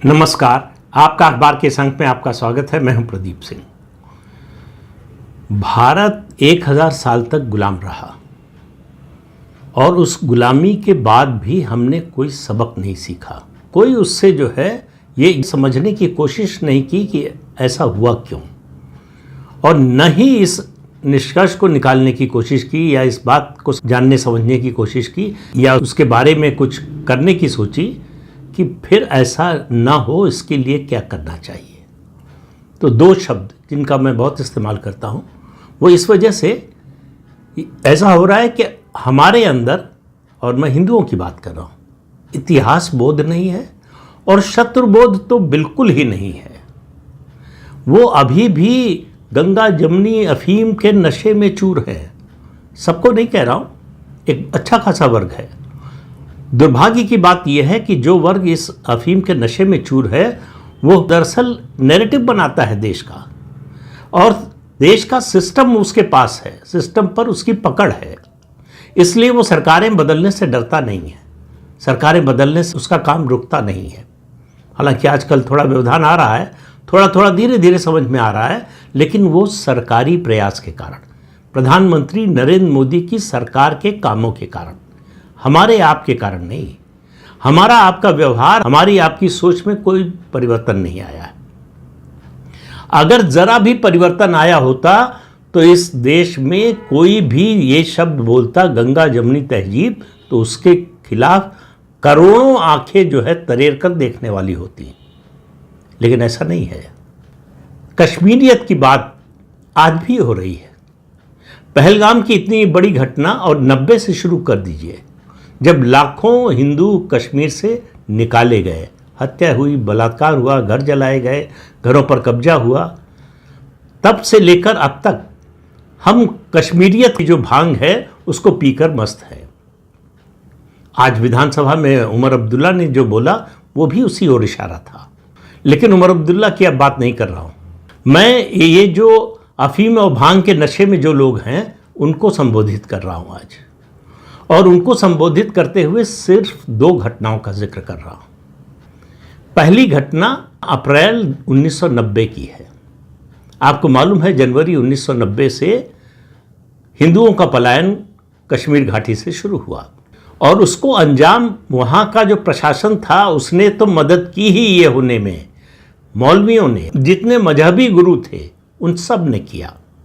नमस्कार, आपका अखबार के संग में आपका स्वागत है। मैं हूं प्रदीप सिंह। भारत 1000 साल तक गुलाम रहा और उस गुलामी के बाद भी हमने कोई सबक नहीं सीखा। कोई उससे जो है ये समझने की कोशिश नहीं की कि ऐसा हुआ क्यों, और न ही इस निष्कर्ष को निकालने की कोशिश की या इस बात को जानने समझने की कोशिश की या उसके बारे में कुछ करने की सोची कि फिर ऐसा ना हो, इसके लिए क्या करना चाहिए। तो दो शब्द जिनका मैं बहुत इस्तेमाल करता हूँ वो इस वजह से ऐसा हो रहा है कि हमारे अंदर, और मैं हिंदुओं की बात कर रहा हूँ, इतिहास बोध नहीं है और शत्रुबोध तो बिल्कुल ही नहीं है। वो अभी भी गंगा जमुनी अफीम के नशे में चूर है। सबको नहीं कह रहा हूँ, एक अच्छा खासा वर्ग है। दुर्भाग्य की बात यह है कि जो वर्ग इस अफीम के नशे में चूर है वो दरअसल नैरेटिव बनाता है देश का, और देश का सिस्टम उसके पास है, सिस्टम पर उसकी पकड़ है। इसलिए वो सरकारें बदलने से डरता नहीं है, सरकारें बदलने से उसका काम रुकता नहीं है। हालांकि आजकल थोड़ा व्यवधान आ रहा है, थोड़ा थोड़ा धीरे धीरे समझ में आ रहा है, लेकिन वो सरकारी प्रयास के कारण, प्रधानमंत्री नरेंद्र मोदी की सरकार के कामों के कारण, हमारे आपके कारण नहीं। हमारा आपका व्यवहार, हमारी आपकी सोच में कोई परिवर्तन नहीं आया है। अगर जरा भी परिवर्तन आया होता तो इस देश में कोई भी ये शब्द बोलता गंगा जमुनी तहजीब, तो उसके खिलाफ करोड़ों आंखें जो है तरेर कर देखने वाली होती। लेकिन ऐसा नहीं है। कश्मीरियत की बात आज भी हो रही है। पहलगाम की इतनी बड़ी घटना, और 90 से शुरू कर दीजिए, जब लाखों हिंदू कश्मीर से निकाले गए, हत्या हुई, बलात्कार हुआ, घर जलाए गए, घरों पर कब्जा हुआ, तब से लेकर अब तक हम कश्मीरियत की जो भांग है उसको पीकर मस्त है। आज विधानसभा में उमर अब्दुल्ला ने जो बोला वो भी उसी ओर इशारा था। लेकिन उमर अब्दुल्ला की अब बात नहीं कर रहा हूँ मैं। ये जो अफीम और भांग के नशे में जो लोग हैं उनको संबोधित कर रहा हूँ आज, और उनको संबोधित करते हुए सिर्फ दो घटनाओं का जिक्र कर रहा हूं। पहली घटना अप्रैल 1990 की है। आपको मालूम है जनवरी 1990 से हिंदुओं का पलायन कश्मीर घाटी से शुरू हुआ, और उसको अंजाम वहां का जो प्रशासन था उसने तो मदद की ही ये होने में। मौलवियों ने, जितने मजहबी गुरु थे, उन सब ने किया।